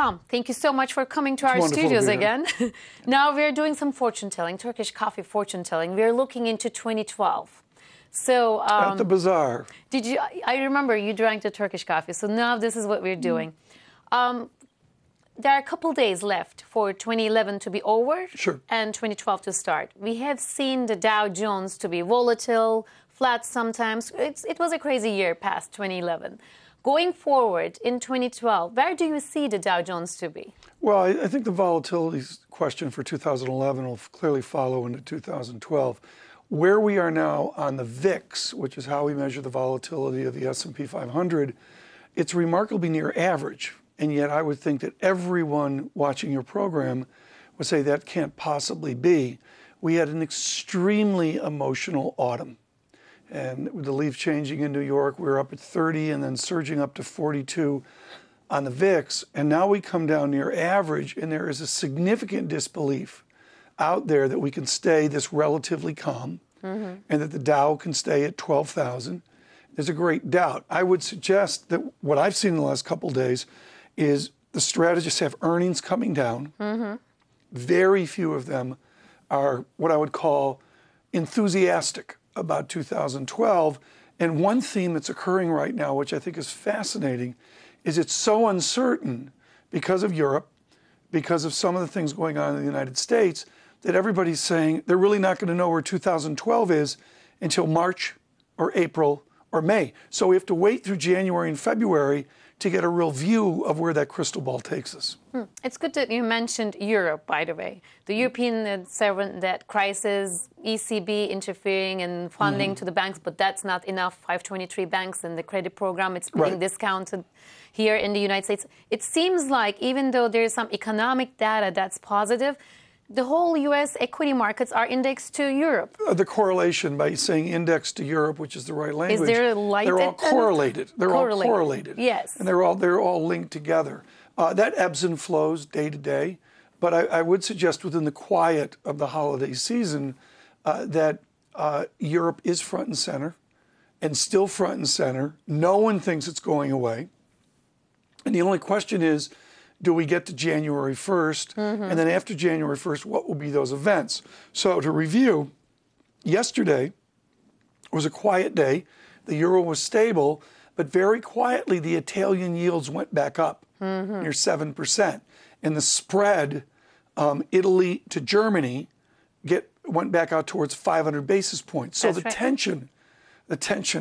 Tom, thank you so much for coming to our studios again. Now we're doing some fortune telling, Turkish coffee fortune telling. We're looking into 2012. So at the bazaar. Did you? I remember you drank the Turkish coffee. So now this is what we're doing. There are a couple days left for 2011 to be over and 2012 to start. We have seen the Dow Jones to be volatile, flat sometimes. It was a crazy year past 2011. Going forward in 2012, where do you see the Dow Jones to be? Well, I think the volatility question for 2011 will clearly follow into 2012. Where we are now on the VIX, which is how we measure the volatility of the S&P 500, it's remarkably near average. And yet I would think that everyone watching your program would say that can't possibly be. We had an extremely emotional autumn. And with the leaf changing in New York, we were up at 30 and then surging up to 42 on the VIX. And now we come down near average, and there is a significant disbelief out there that we can stay this relatively calm and that the Dow can stay at 12,000. There's a great doubt. I would suggest that what I've seen in the last couple of days is the strategists have earnings coming down. Very few of them are what I would call enthusiastic about 2012. And one theme that's occurring right now, which I think is fascinating, is it's so uncertain because of Europe, because of some of the things going on in the United States, that everybody's saying they're really not going to know where 2012 is until March or April or May. So we have to wait through January and February to get a real view of where that crystal ball takes us. It's good that you mentioned Europe, by the way. The European sovereign debt crisis, ECB interfering and funding to the banks, but that's not enough. 523 banks and the credit program, it's being discounted here in the United States. It seems like even though there's some economic data that's positive, the whole U.S. equity markets are indexed to Europe. The correlation by saying indexed to Europe, which is the right language, is there a light they're all correlated. They're all correlated. Yes. And they're all linked together. That ebbs and flows day to day. But I would suggest within the quiet of the holiday season that Europe is front and center and still front and center. No one thinks it's going away. And the only question is, do we get to January 1st? And then after January 1st, what will be those events? So to review, yesterday was a quiet day. The euro was stable, but very quietly the Italian yields went back up near 7%. And the spread, Italy to Germany, went back out towards 500 basis points. So the tension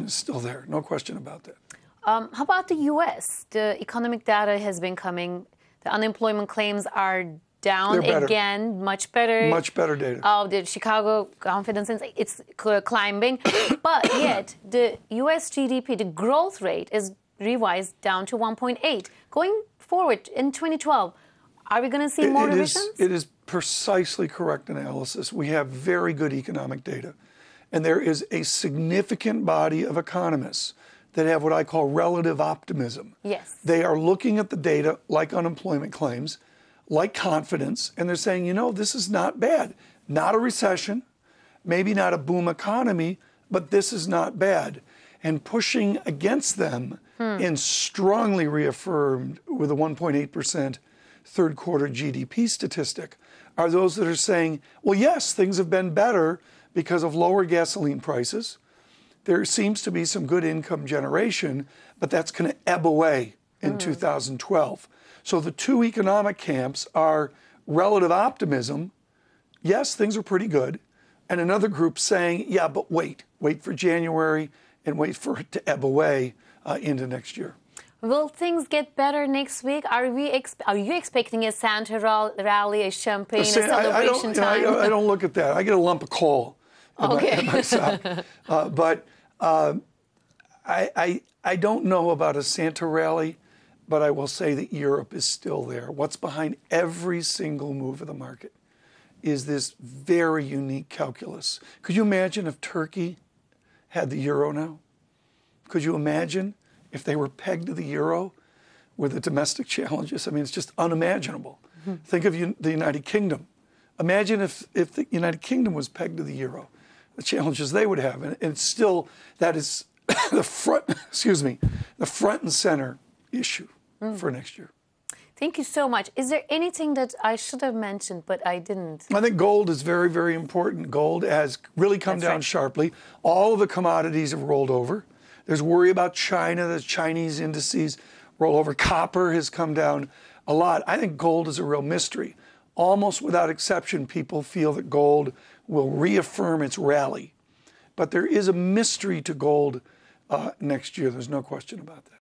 is still there, no question about that. How about the U.S.? The economic data has been coming. The unemployment claims are down again, much better. Much better data. The Chicago confidence index, it's climbing. But yet, the U.S. GDP, the growth rate is revised down to 1.8. Going forward in 2012, are we going to see more revisions? It is precisely correct analysis. We have very good economic data. And there is a significant body of economists that have what I call relative optimism. Yes. They are looking at the data like unemployment claims, like confidence, and they're saying, you know, this is not bad. Not a recession, maybe not a boom economy, but this is not bad. And pushing against them and strongly reaffirmed with a 1.8% third quarter GDP statistic are those that are saying, well, yes, things have been better because of lower gasoline prices. There seems to be some good income generation, but that's going to ebb away in 2012. So the two economic camps are relative optimism. Yes, things are pretty good. And another group saying, yeah, but wait for January and wait for it to ebb away into next year. Will things get better next week? Are you expecting a Santa rally, a champagne, a celebration time? I don't look at that. I get a lump of coal in my sock. But I don't know about a Santa rally, but I will say that Europe is still there. What's behind every single move of the market is this very unique calculus. Could you imagine if Turkey had the euro now? Could you imagine if they were pegged to the euro with the domestic challenges? I mean, it's just unimaginable. Think of the United Kingdom. Imagine if the United Kingdom was pegged to the euro, the challenges they would have. And it's still, that is the front and center issue for next year. Thank you so much. Is there anything that I should have mentioned, but I didn't? I think gold is very, very important. Gold has really come down sharply. All of the commodities have rolled over. There's worry about China, the Chinese indices roll over. Copper has come down a lot. I think gold is a real mystery. Almost without exception, people feel that gold will reaffirm its rally. But there is a mystery to gold next year. There's no question about that.